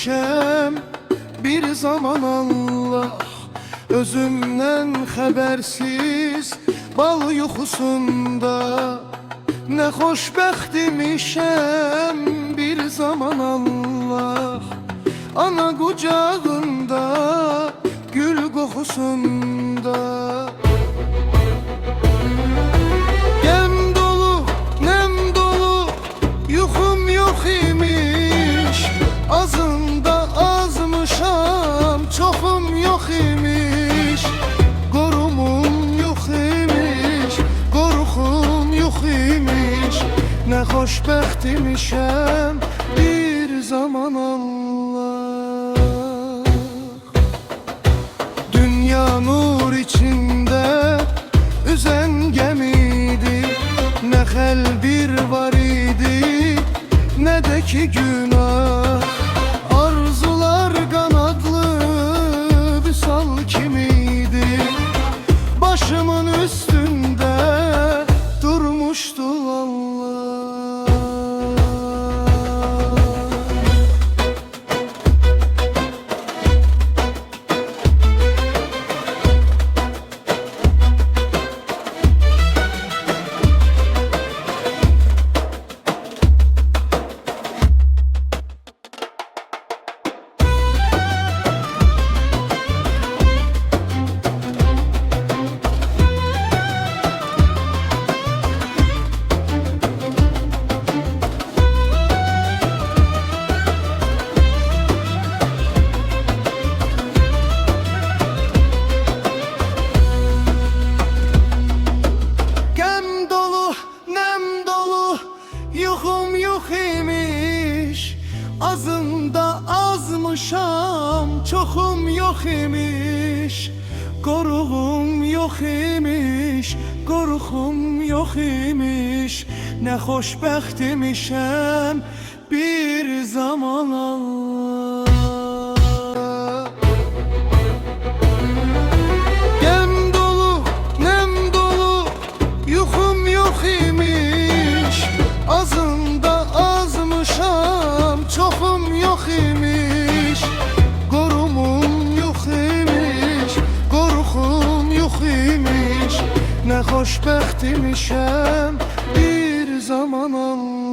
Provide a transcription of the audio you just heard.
imişəm bir zaman Allah. Özümdən xəbərsiz bal yuxusunda nə xoşbəxt imişəm bir zaman Allah. Ana qucağında gül qoxusunda qəm dolu, nəm dolu yuxum yox imiş. Azında azmışam, çoxum yox imiş. Qorumum yox imiş, qorxum yox imiş. Nə xoşbəxt imişəm bir zaman Allah. Dünya nur içində üzən gəmiydi. Nə xəlbir var idi, nə də ki günah. Arzular qanadlı vüsal kimiydi. Başımın üstündə durmuşdu Allah. Yuxum yox imiş, azında azmışam, çoxum yox imiş. Qoruğum yox imiş, qorxum yox imiş. Nə xoşbəxt imişəm bir zaman Allah. Qəm dolu, nəm dolu yuxum yox imiş. Azında azmışam, çoxum yox imiş. Qorumum yox imiş, qorxum yox imiş. Nə xoşbəxt imişəm bir zaman Allah.